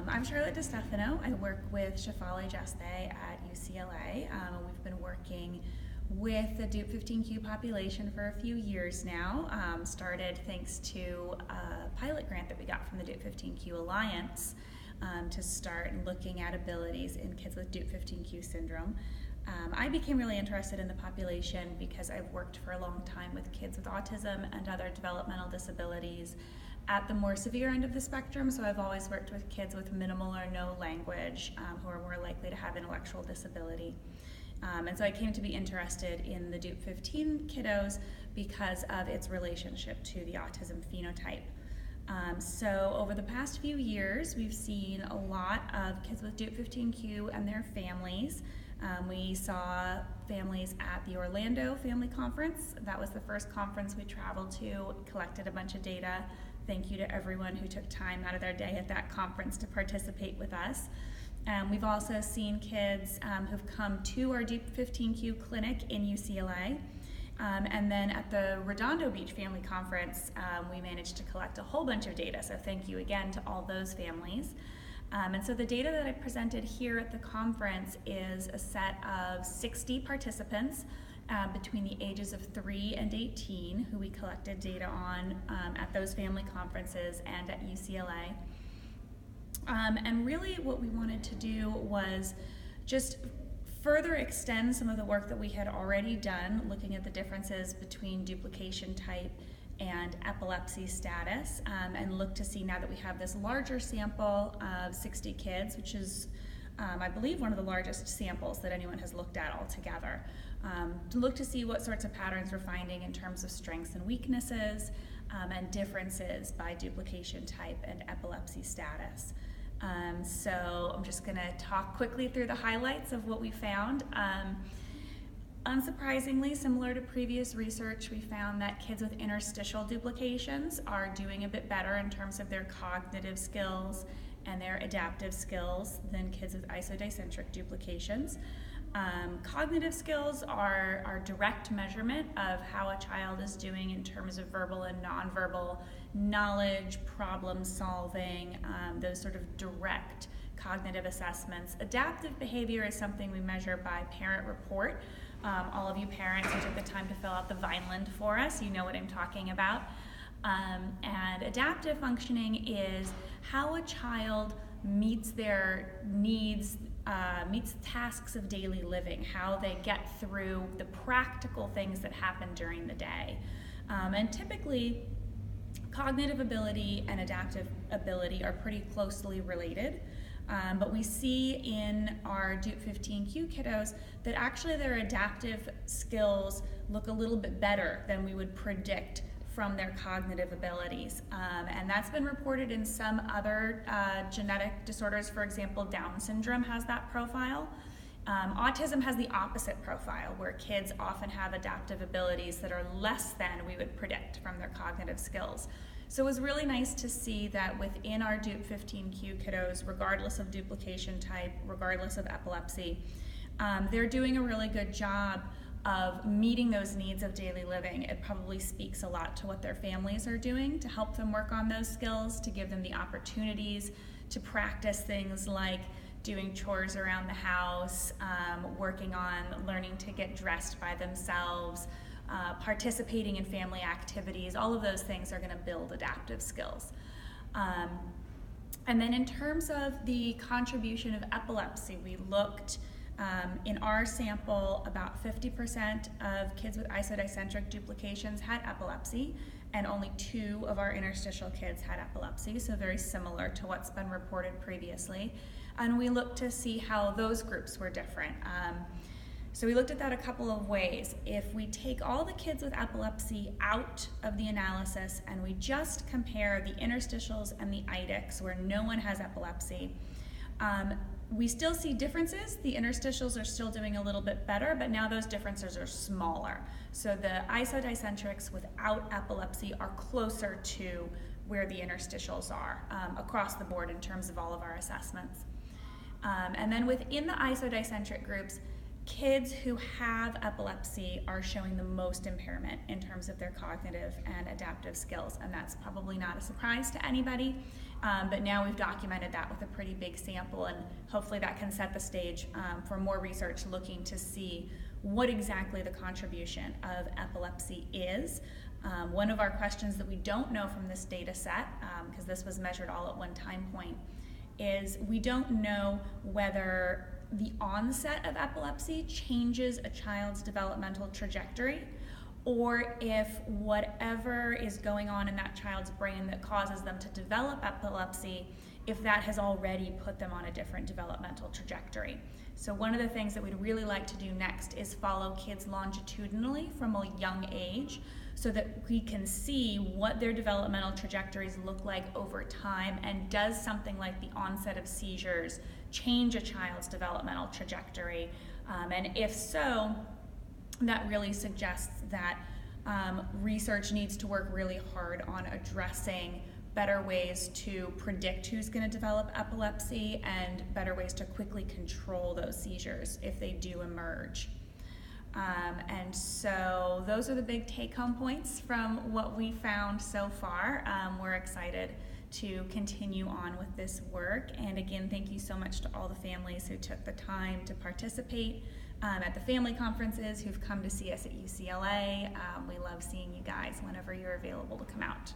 I'm Charlotte DiStefano. I work with Shefali Jeste at UCLA. We've been working with the Dup15q population for a few years now. Started thanks to a pilot grant that we got from the Dup15q Alliance to start looking at abilities in kids with Dup15q syndrome. I became really interested in the population because I've worked for a long time with kids with autism and other developmental disabilities at the more severe end of the spectrum, so I've always worked with kids with minimal or no language who are more likely to have intellectual disability. And so I came to be interested in the Dup15 kiddos because of its relationship to the autism phenotype. So over the past few years, we've seen a lot of kids with Dup15q and their families. We saw families at the Orlando Family Conference. That was the first conference we traveled to, collected a bunch of data. Thank you to everyone who took time out of their day at that conference to participate with us. We've also seen kids who've come to our Dup15q clinic in UCLA. And then at the Redondo Beach Family Conference, we managed to collect a whole bunch of data. So thank you again to all those families. And so the data that I presented here at the conference is a set of 60 participants between the ages of 3 and 18 who we collected data on at those family conferences and at UCLA. And really what we wanted to do was just further extend some of the work that we had already done, looking at the differences between duplication type and epilepsy status, and look to see, now that we have this larger sample of 60 kids, which is I believe one of the largest samples that anyone has looked at altogether, to look to see what sorts of patterns we're finding in terms of strengths and weaknesses and differences by duplication type and epilepsy status. So I'm just going to talk quickly through the highlights of what we found. Unsurprisingly, similar to previous research, we found that kids with interstitial duplications are doing a bit better in terms of their cognitive skills and their adaptive skills than kids with isodicentric duplications. Cognitive skills are our direct measurement of how a child is doing in terms of verbal and nonverbal knowledge, problem solving, those sort of direct cognitive assessments. Adaptive behavior is something we measure by parent report. All of you parents who took the time to fill out the Vineland for us, you know what I'm talking about. And adaptive functioning is how a child meets their needs, meets tasks of daily living, how they get through the practical things that happen during the day. And typically, cognitive ability and adaptive ability are pretty closely related. But we see in our Dup15q kiddos that actually their adaptive skills look a little bit better than we would predict from their cognitive abilities. And that's been reported in some other genetic disorders. For example, Down syndrome has that profile. Autism has the opposite profile, where kids often have adaptive abilities that are less than we would predict from their cognitive skills. So it was really nice to see that within our Dup15q kiddos, regardless of duplication type, regardless of epilepsy, they're doing a really good job of meeting those needs of daily living. It probably speaks a lot to what their families are doing to help them work on those skills, to give them the opportunities to practice things like doing chores around the house, working on learning to get dressed by themselves, participating in family activities. All of those things are going to build adaptive skills. And then in terms of the contribution of epilepsy, we looked in our sample, about 50% of kids with isodicentric duplications had epilepsy, and only 2 of our interstitial kids had epilepsy, so very similar to what's been reported previously. And we looked to see how those groups were different. So we looked at that a couple of ways. If we take all the kids with epilepsy out of the analysis and we just compare the interstitials and the idics, where no one has epilepsy, we still see differences. The interstitials are still doing a little bit better, but now those differences are smaller. So the isodicentrics without epilepsy are closer to where the interstitials are across the board in terms of all of our assessments. And then within the isodicentric groups, kids who have epilepsy are showing the most impairment in terms of their cognitive and adaptive skills, and that's probably not a surprise to anybody. But now we've documented that with a pretty big sample, and hopefully that can set the stage for more research looking to see what exactly the contribution of epilepsy is. One of our questions that we don't know from this data set, because this was measured all at one time point, is we don't know whether the onset of epilepsy changes a child's developmental trajectory, or if whatever is going on in that child's brain that causes them to develop epilepsy, if that has already put them on a different developmental trajectory. So one of the things that we'd really like to do next is follow kids longitudinally from a young age so that we can see what their developmental trajectories look like over time, and does something like the onset of seizures change a child's developmental trajectory, and if so, that really suggests that research needs to work really hard on addressing better ways to predict who's going to develop epilepsy and better ways to quickly control those seizures if they do emerge. And so those are the big take-home points from what we found so far. We're excited to continue on with this work. And again, thank you so much to all the families who took the time to participate at the family conferences, who've come to see us at UCLA. We love seeing you guys whenever you're available to come out.